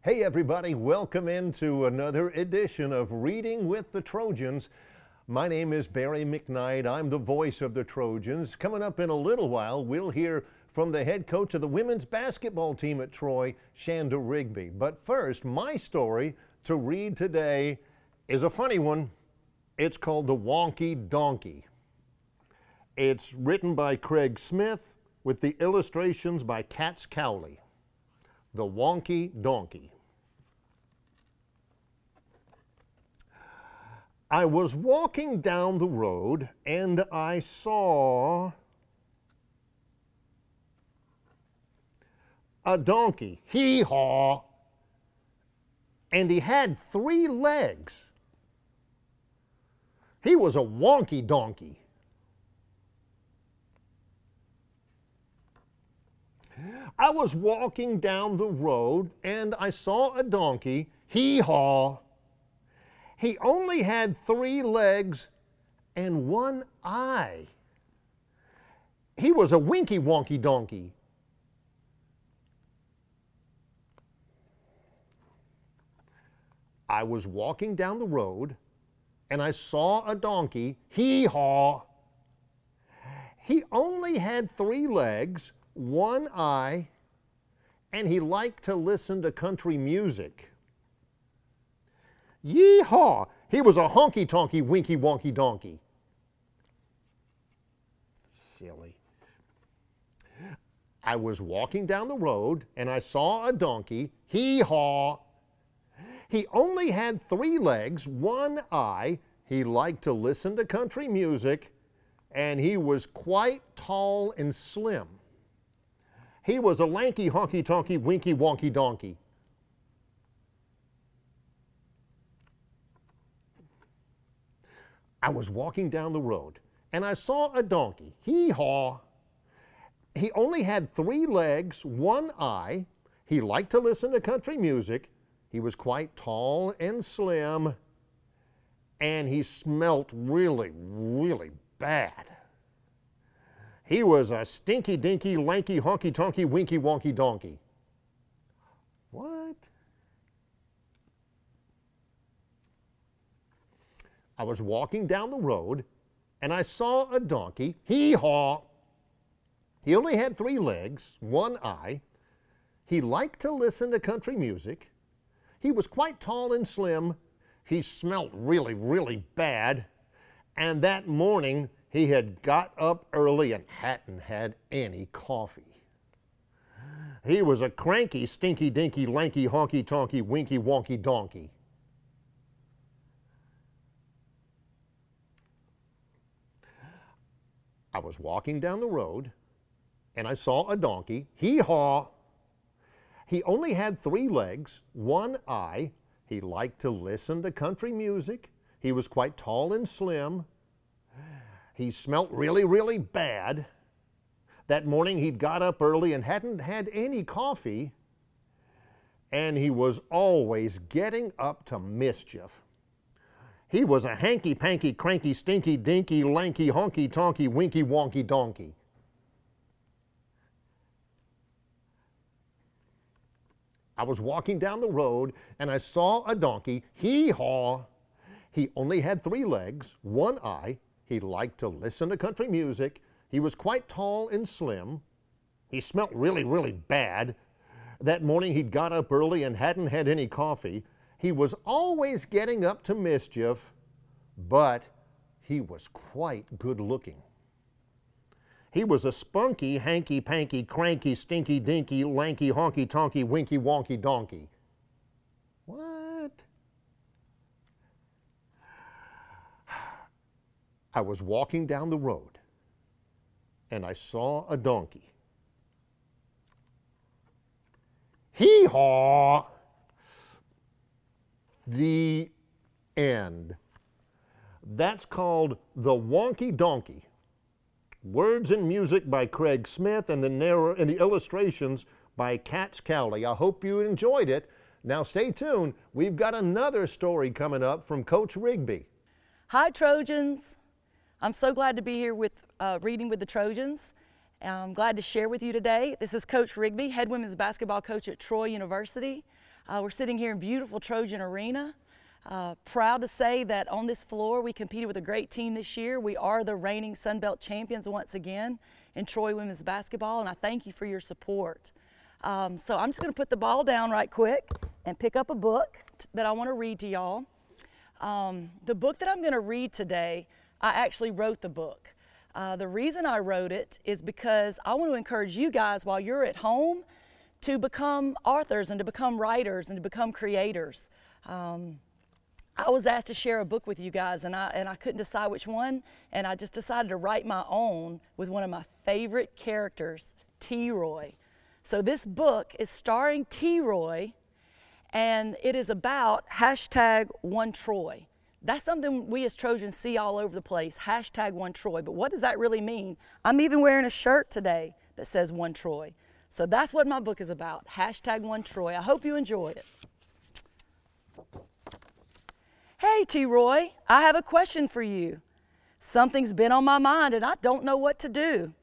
Hey everybody, welcome into another edition of Reading with the Trojans. My name is Barry McKnight. I'm the voice of the Trojans. Coming up in a little while, we'll hear from the head coach of the women's basketball team at Troy, Chanda Rigby. But first, my story to read today is a funny one. It's called The Wonky Donkey. It's written by Craig Smith with the illustrations by Katz Cowley. The Wonky Donkey. I was walking down the road and I saw a donkey, hee-haw, and he had 3 legs. He was a wonky donkey. I was walking down the road and I saw a donkey, hee-haw. He only had 3 legs and 1 eye. He was a winky wonky donkey. I was walking down the road and I saw a donkey, hee-haw. He only had 3 legs, 1 eye, and he liked to listen to country music. Yee-haw! He was a honky-tonky, winky-wonky donkey. Silly. I was walking down the road and I saw a donkey, hee-haw. He only had 3 legs, 1 eye. He liked to listen to country music, and he was quite tall and slim. He was a lanky, honky-tonky, winky-wonky donkey. I was walking down the road and I saw a donkey, hee-haw. He only had 3 legs, 1 eye. He liked to listen to country music. He was quite tall and slim, and he smelt really, really bad. He was a stinky, dinky, lanky, honky-tonky, winky-wonky donkey. What? I was walking down the road and I saw a donkey, hee-haw. He only had 3 legs, 1 eye. He liked to listen to country music. He was quite tall and slim. He smelt really, really bad. And that morning, he had got up early and hadn't had any coffee. He was a cranky, stinky, dinky, lanky, honky-tonky, winky-wonky donkey. I was walking down the road and I saw a donkey, hee-haw. He only had 3 legs, 1 eye. He liked to listen to country music. He was quite tall and slim. He smelt really, really bad. That morning he'd got up early and hadn't had any coffee. And he was always getting up to mischief. He was a hanky-panky, cranky, stinky, dinky, lanky, honky-tonky, winky-wonky donkey. I was walking down the road and I saw a donkey, hee-haw. He only had 3 legs, 1 eye. He liked to listen to country music. He was quite tall and slim. He smelt really, really bad. That morning he'd got up early and hadn't had any coffee. He was always getting up to mischief, but he was quite good looking. He was a spunky, hanky-panky, cranky, stinky, dinky, lanky, honky-tonky, winky-wonky donkey. What? I was walking down the road and I saw a donkey. Hee-haw! The end. That's called The Wonky Donkey. Words and music by Craig Smith and the illustrations by Katz Cowley. I hope you enjoyed it. Now stay tuned. We've got another story coming up from Coach Rigby. Hi Trojans. I'm so glad to be here with Reading with the Trojans. I'm glad to share with you today. This is Coach Rigby, head women's basketball coach at Troy University. We're sitting here in beautiful Trojan Arena. Proud to say that on this floor we competed with a great team this year. We are the reigning Sun Belt champions once again in Troy women's basketball, and I thank you for your support. So I'm just going to put the ball down right quick and pick up a book that I want to read to y'all. The book that I'm going to read today, I actually wrote the book. The reason I wrote it is because I want to encourage you guys while you're at home to become authors and to become writers and to become creators. I was asked to share a book with you guys, and I couldn't decide which one, and I just decided to write my own with one of my favorite characters, T. Roy. So this book is starring T. Roy, and it is about #OneTroy. That's something we as Trojans see all over the place, #OneTroy. But what does that really mean? I'm even wearing a shirt today that says One Troy. So that's what my book is about, #OneTroy. I hope you enjoy it. Hey, T. Roy, I have a question for you. Something's been on my mind and I don't know what to do.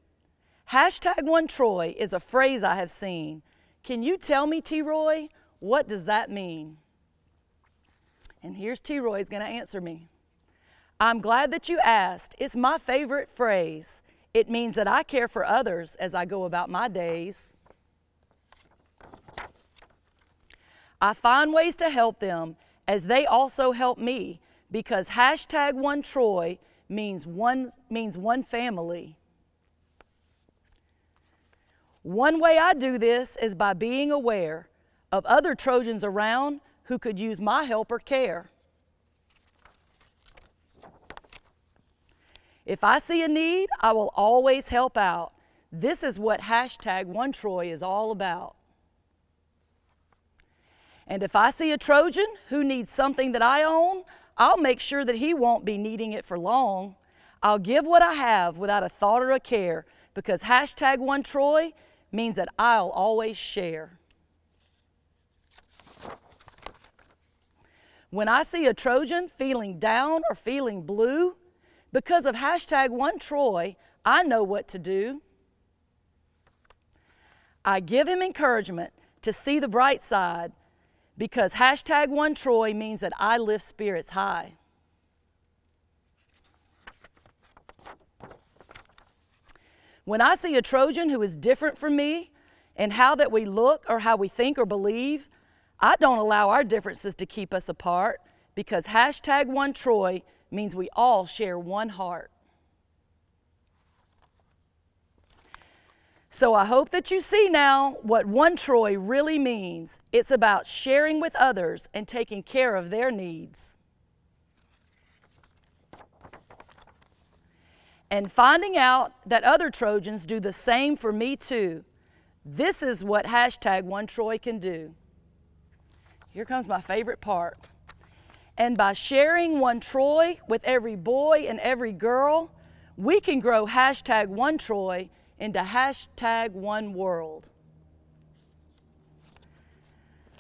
#OneTroy is a phrase I have seen. Can you tell me, T. Roy, what does that mean? And here's T. Roy's going to answer me. I'm glad that you asked. It's my favorite phrase. It means that I care for others as I go about my days. I find ways to help them as they also help me, because #OneTroy means one family. One way I do this is by being aware of other Trojans around who could use my help or care. If I see a need, I will always help out. This is what #OneTroy is all about. And if I see a Trojan who needs something that I own, I'll make sure that he won't be needing it for long. I'll give what I have without a thought or a care, because #OneTroy means that I'll always share. When I see a Trojan feeling down or feeling blue, because of #OneTroy, I know what to do. I give him encouragement to see the bright side, because #OneTroy means that I lift spirits high. When I see a Trojan who is different from me in how that we look or how we think or believe, I don't allow our differences to keep us apart, because #OneTroy means we all share one heart. So I hope that you see now what One Troy really means. It's about sharing with others and taking care of their needs. And finding out that other Trojans do the same for me too. This is what #OneTroy can do. Here comes my favorite part. And by sharing One Troy with every boy and every girl, we can grow #OneTroy into #OneWorld.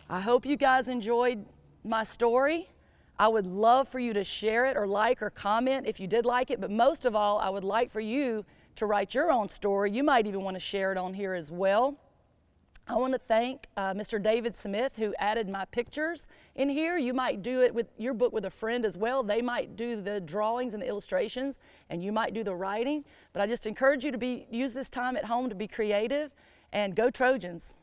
I hope you guys enjoyed my story. I would love for you to share it or like or comment if you did like it, but most of all, I would like for you to write your own story. You might even want to share it on here as well. I want to thank Mr. David Smith, who added my pictures in here. You might do it with your book with a friend as well. They might do the drawings and the illustrations, and you might do the writing. But I just encourage you to use this time at home to be creative, and go Trojans.